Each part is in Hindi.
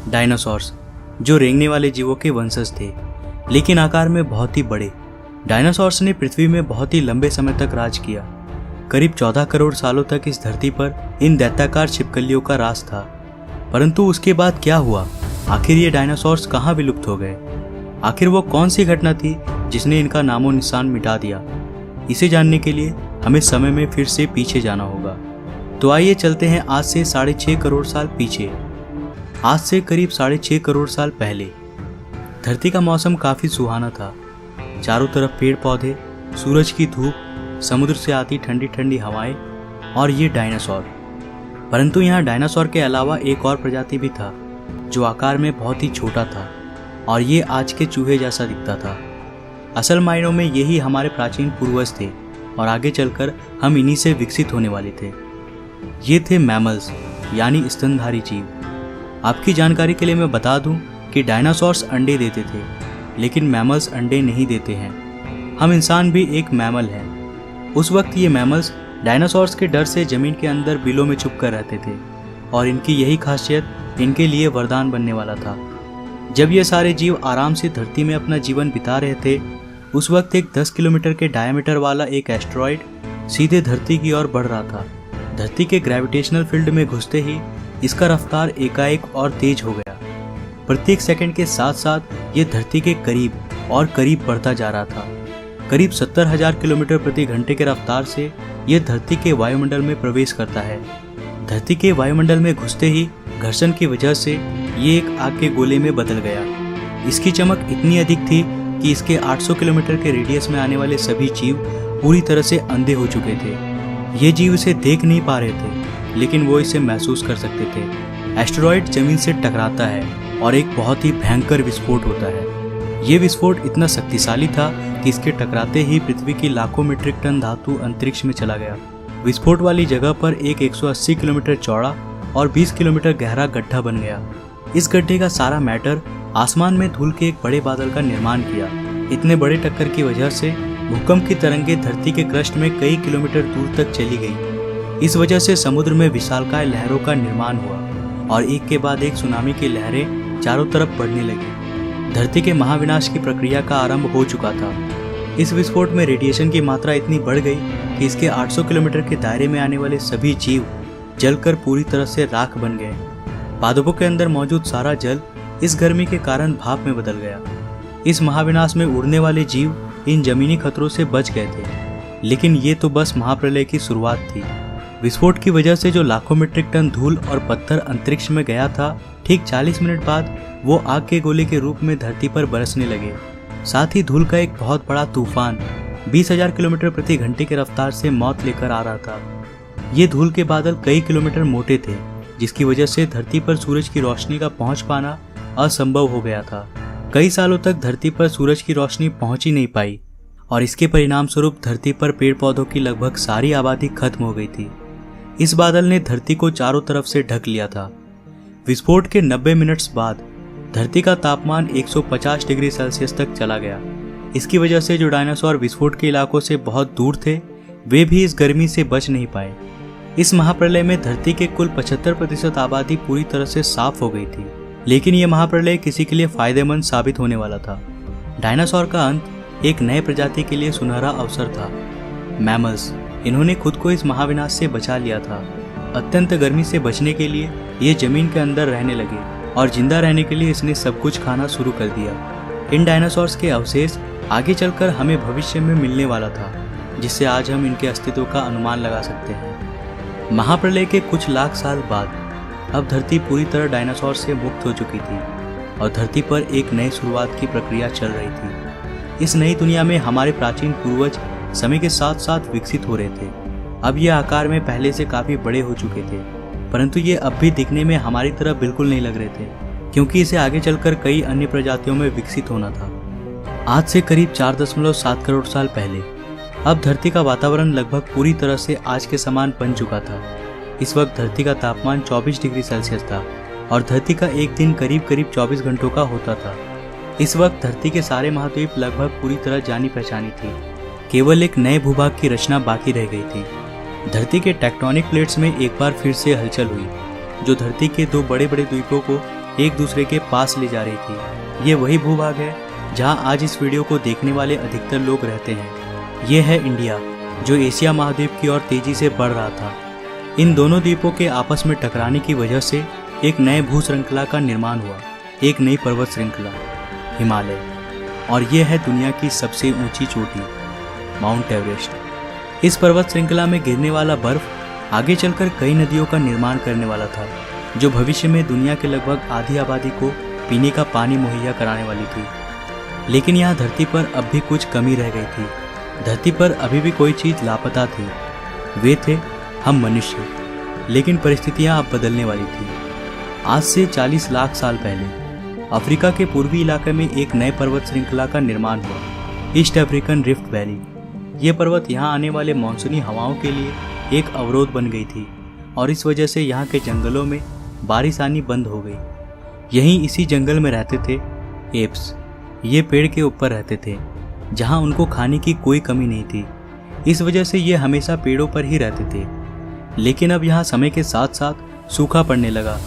डायनासोर्स, जो रेंगने वाले जीवों के वंशज थे, लेकिन आकार में बहुत ही बड़े। डायनासोर्स ने पृथ्वी में बहुत ही लंबे समय तक राज किया। करीब 14 करोड़ सालों तक इस धरती पर इन दैत्याकार छिपकलियों का राज था। परंतु उसके बाद क्या हुआ? आखिर ये डायनासोर्स कहाँ विलुप्त हो गए? आखिर वो कौन सी घटना थी जिसने इनका नामो निशान मिटा दिया? इसे जानने के लिए हमें समय में फिर से पीछे जाना होगा। तो आइए चलते हैं आज से 6.5 करोड़ साल पीछे। आज से करीब 6.5 करोड़ साल पहले धरती का मौसम काफ़ी सुहाना था। चारों तरफ पेड़ पौधे, सूरज की धूप, समुद्र से आती ठंडी ठंडी हवाएं और ये डायनासोर। परंतु यहाँ डायनासोर के अलावा एक और प्रजाति भी था जो आकार में बहुत ही छोटा था और ये आज के चूहे जैसा दिखता था। असल मायनों में यही हमारे प्राचीन पूर्वज थे और आगे चलकर हम इन्हीं से विकसित होने वाले थे। ये थे मैमल्स, यानी स्तनधारी जीव। आपकी जानकारी के लिए मैं बता दूं कि डायनासोर्स अंडे देते थे, लेकिन मैमल्स अंडे नहीं देते हैं। हम इंसान भी एक मैमल हैं। उस वक्त ये मैमल्स डायनासोर्स के डर से जमीन के अंदर बिलों में छुप कर रहते थे और इनकी यही खासियत इनके लिए वरदान बनने वाला था। जब ये सारे जीव आराम से धरती में अपना जीवन बिता रहे थे, उस वक्त एक 10 किलोमीटर के डायमीटर वाला एक एस्टेरॉयड सीधे धरती की ओर बढ़ रहा था। धरती के ग्रेविटेशनल फील्ड में घुसते ही इसका रफ्तार एकाएक और तेज हो गया। प्रत्येक सेकंड के साथ साथ ये धरती के करीब और करीब बढ़ता जा रहा था। करीब 70,000 किलोमीटर प्रति घंटे के रफ्तार से यह धरती के वायुमंडल में प्रवेश करता है। धरती के वायुमंडल में घुसते ही घर्षण की वजह से ये एक आग के गोले में बदल गया। इसकी चमक इतनी अधिक थी कि इसके 800 किलोमीटर के रेडियस में आने वाले सभी जीव पूरी तरह से अंधे हो चुके थे। ये जीव इसे देख नहीं पा रहे थे, लेकिन वो इसे महसूस कर सकते थे। एस्टेरॉयड जमीन से टकराता है और एक बहुत ही भयंकर विस्फोट होता है। ये विस्फोट इतना शक्तिशाली था कि इसके टकराते ही पृथ्वी की लाखों मीट्रिक टन धातु अंतरिक्ष में चला गया। विस्फोट वाली जगह पर एक 180 किलोमीटर चौड़ा और 20 किलोमीटर गहरा गड्ढा बन गया। इस गड्ढे का सारा मैटर आसमान में धूल के एक बड़े बादल का निर्माण किया। इतने बड़े टक्कर की वजह से भूकंप की तरंगें धरती के क्रस्ट में कई किलोमीटर दूर तक चली गई। इस वजह से समुद्र में विशालकाय लहरों का निर्माण हुआ और एक के बाद एक सुनामी की लहरें चारों तरफ बढ़ने लगी। धरती के महाविनाश की प्रक्रिया का आरंभ हो चुका था। इस विस्फोट में रेडिएशन की मात्रा इतनी बढ़ गई कि इसके 800 किलोमीटर के दायरे में आने वाले सभी जीव जलकर पूरी तरह से राख बन गए। पादपों के अंदर मौजूद सारा जल इस गर्मी के कारण भाप में बदल गया। इस महाविनाश में उड़ने वाले जीव इन जमीनी खतरों से बच गए थे, लेकिन ये तो बस महाप्रलय की शुरुआत थी। विस्फोट की वजह से जो लाखों मीट्रिक टन धूल और पत्थर अंतरिक्ष में गया था, ठीक 40 मिनट बाद वो आग के गोले के रूप में धरती पर बरसने लगे। साथ ही धूल का एक बहुत बड़ा तूफान 20,000 किलोमीटर प्रति घंटे की रफ्तार से मौत लेकर आ रहा था। ये धूल के बादल कई किलोमीटर मोटे थे, जिसकी वजह से धरती पर सूरज की रोशनी का पहुंच पाना असंभव हो गया था। कई सालों तक धरती पर सूरज की रोशनी पहुंच ही नहीं पाई और इसके परिणाम स्वरूप धरती पर पेड़ पौधों की लगभग सारी आबादी खत्म हो गई थी। इस बादल ने धरती को चारों तरफ से ढक लिया था। विस्फोट के 90 मिनट्स बाद धरती का तापमान 150 डिग्री सेल्सियस तक चला गया। इसकी वजह से जो डायनासोर विस्फोट के इलाकों से बहुत दूर थे, वे भी इस गर्मी से बच नहीं पाए। इस महाप्रलय में धरती के कुल 75% आबादी पूरी तरह से साफ हो गई थी, लेकिन यह महाप्रलय किसी के लिए फायदेमंद साबित होने वाला था। डायनासोर का अंत एक नए प्रजाति के लिए सुनहरा अवसर था। मैमल्स, इन्होंने खुद को इस महाविनाश से बचा लिया था। अत्यंत गर्मी से बचने के लिए ये जमीन के अंदर रहने लगे और जिंदा रहने के लिए इसने सब कुछ खाना शुरू कर दिया। इन डायनासोर्स के अवशेष आगे चलकर हमें भविष्य में मिलने वाला था, जिससे आज हम इनके अस्तित्व का अनुमान लगा सकते हैं। महाप्रलय के कुछ लाख साल बाद अब धरती पूरी तरह डायनासोर से मुक्त हो चुकी थी और धरती पर एक नई शुरुआत की प्रक्रिया चल रही थी। इस नई दुनिया में हमारे प्राचीन पूर्वज समय के साथ साथ विकसित हो रहे थे। अब ये आकार में पहले से काफी बड़े हो चुके थे, परंतु ये अब भी दिखने में हमारी तरह बिल्कुल नहीं लग रहे थे, क्योंकि इसे आगे चलकर कई अन्य प्रजातियों में विकसित होना था। आज से करीब 4.7 करोड़ साल पहले अब धरती का वातावरण लगभग पूरी तरह से आज के समान बन चुका था। इस वक्त धरती का तापमान 24 डिग्री सेल्सियस था और धरती का एक दिन करीब 24 घंटों का होता था। इस वक्त धरती के सारे महाद्वीप लगभग पूरी तरह जानी पहचानी थी। केवल एक नए भूभाग की रचना बाकी रह गई थी। धरती के टेक्टोनिक प्लेट्स में एक बार फिर से हलचल हुई, जो धरती के दो बड़े बड़े द्वीपों को एक दूसरे के पास ले जा रही थी। ये वही भूभाग है जहां आज इस वीडियो को देखने वाले अधिकतर लोग रहते हैं। ये है इंडिया, जो एशिया महाद्वीप की ओर तेजी से बढ़ रहा था। इन दोनों द्वीपों के आपस में टकराने की वजह से एक नए भू श्रृंखला का निर्माण हुआ, एक नई पर्वत श्रृंखला, हिमालय। और ये है दुनिया की सबसे ऊंची चोटी, माउंट एवरेस्ट। इस पर्वत श्रृंखला में गिरने वाला बर्फ आगे चलकर कई नदियों का निर्माण करने वाला था, जो भविष्य में दुनिया के लगभग आधी आबादी को पीने का पानी मुहैया कराने वाली थी। लेकिन यहाँ धरती पर अब भी कुछ कमी रह गई थी। धरती पर अभी भी कोई चीज़ लापता थी। वे थे हम मनुष्य। लेकिन परिस्थितियाँ अब बदलने वाली थी। आज से 40 लाख साल पहले अफ्रीका के पूर्वी इलाके में एक नए पर्वत श्रृंखला का निर्माण हुआ, ईस्ट अफ्रीकन रिफ्ट वैली। ये पर्वत यहाँ आने वाले मानसूनी हवाओं के लिए एक अवरोध बन गई थी और इस वजह से यहाँ के जंगलों में बारिश आनी बंद हो गई। यहीं इसी जंगल में रहते थे एप्स। ये पेड़ के ऊपर रहते थे जहाँ उनको खाने की कोई कमी नहीं थी। इस वजह से ये हमेशा पेड़ों पर ही रहते थे। लेकिन अब यहाँ समय के साथ साथ सूखा पड़ने लगा।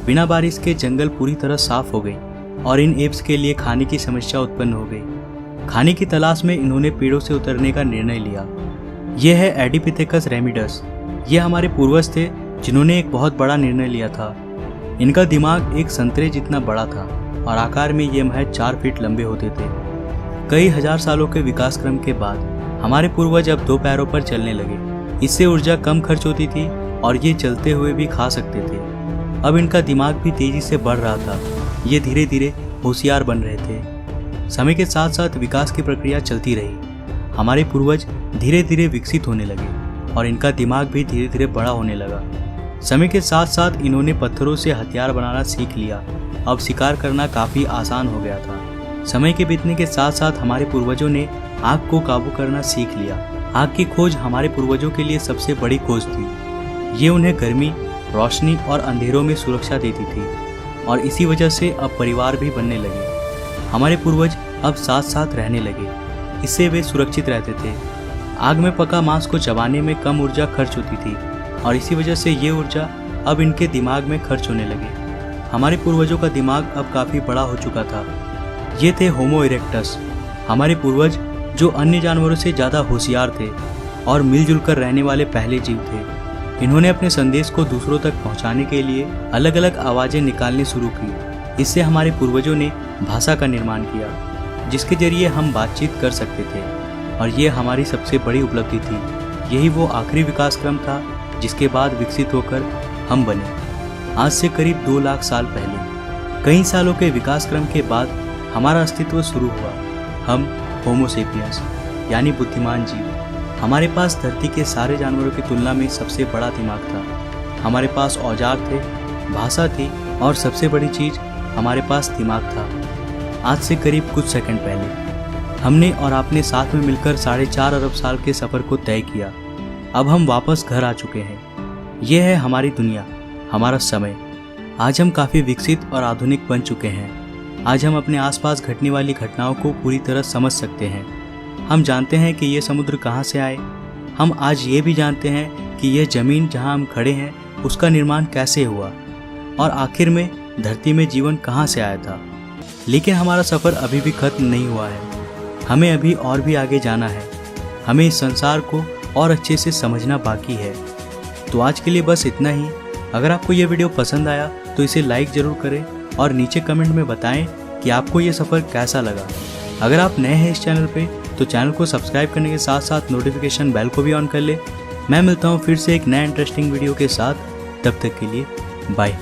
बिना बारिश के जंगल पूरी तरह साफ हो गई और इन एप्स के लिए खाने की समस्या उत्पन्न हो गई। खाने की तलाश में इन्होंने पेड़ों से उतरने का निर्णय लिया। यह है एडिपिथेकस रेमिडस। ये हमारे पूर्वज थे जिन्होंने एक बहुत बड़ा निर्णय लिया था। इनका दिमाग एक संतरे जितना बड़ा था और आकार में ये महज 4 फीट लंबे होते थे। कई हजार सालों के विकास क्रम के बाद हमारे पूर्वज अब 2 पैरों पर चलने लगे। इससे ऊर्जा कम खर्च होती थी और ये चलते हुए भी खा सकते थे। अब इनका दिमाग भी तेजी से बढ़ रहा था। ये धीरे धीरे होशियार बन रहे थे। समय के साथ साथ विकास की प्रक्रिया चलती रही। हमारे पूर्वज धीरे धीरे विकसित होने लगे और इनका दिमाग भी धीरे धीरे बड़ा होने लगा। समय के साथ साथ इन्होंने पत्थरों से हथियार बनाना सीख लिया। अब शिकार करना काफ़ी आसान हो गया था। समय के बीतने के साथ साथ हमारे पूर्वजों ने आग को काबू करना सीख लिया। आग की खोज हमारे पूर्वजों के लिए सबसे बड़ी खोज थी। ये उन्हें गर्मी, रोशनी और अंधेरों में सुरक्षा देती थी और इसी वजह से अब परिवार भी बनने लगे। हमारे पूर्वज अब साथ साथ रहने लगे। इससे वे सुरक्षित रहते थे। आग में पका मांस को चबाने में कम ऊर्जा खर्च होती थी और इसी वजह से ये ऊर्जा अब इनके दिमाग में खर्च होने लगी। हमारे पूर्वजों का दिमाग अब काफ़ी बड़ा हो चुका था। ये थे होमो इरेक्टस, हमारे पूर्वज जो अन्य जानवरों से ज़्यादा होशियार थे और मिलजुल कर रहने वाले पहले जीव थे। इन्होंने अपने संदेश को दूसरों तक पहुंचाने के लिए अलग अलग आवाज़ें निकालनी शुरू की। इससे हमारे पूर्वजों ने भाषा का निर्माण किया, जिसके जरिए हम बातचीत कर सकते थे और ये हमारी सबसे बड़ी उपलब्धि थी। यही वो आखिरी विकास क्रम था जिसके बाद विकसित होकर हम बने। आज से करीब 2 लाख साल पहले कई सालों के विकास क्रम के बाद हमारा अस्तित्व शुरू हुआ। हम होमो सेपियंस यानी बुद्धिमान जीव। हमारे पास धरती के सारे जानवरों की तुलना में सबसे बड़ा दिमाग था। हमारे पास औजार थे, भाषा थी और सबसे बड़ी चीज़ हमारे पास दिमाग था। आज से करीब कुछ सेकंड पहले हमने और आपने साथ में मिलकर 4.5 अरब साल के सफ़र को तय किया। अब हम वापस घर आ चुके हैं। यह है हमारी दुनिया, हमारा समय। आज हम काफ़ी विकसित और आधुनिक बन चुके हैं। आज हम अपने आसपास घटने वाली घटनाओं को पूरी तरह समझ सकते हैं। हम जानते हैं कि ये समुद्र कहाँ से आए। हम आज ये भी जानते हैं कि यह ज़मीन जहाँ हम खड़े हैं उसका निर्माण कैसे हुआ और आखिर में धरती में जीवन कहाँ से आया था। लेकिन हमारा सफ़र अभी भी ख़त्म नहीं हुआ है। हमें अभी और भी आगे जाना है। हमें इस संसार को और अच्छे से समझना बाकी है। तो आज के लिए बस इतना ही। अगर आपको ये वीडियो पसंद आया तो इसे लाइक ज़रूर करें और नीचे कमेंट में बताएं कि आपको ये सफ़र कैसा लगा। अगर आप नए हैं इस चैनल पे तो चैनल को सब्सक्राइब करने के साथ साथ नोटिफिकेशन बेल को भी ऑन कर ले। मैं मिलता हूँ फिर से एक नया इंटरेस्टिंग वीडियो के साथ। तब तक के लिए बाय।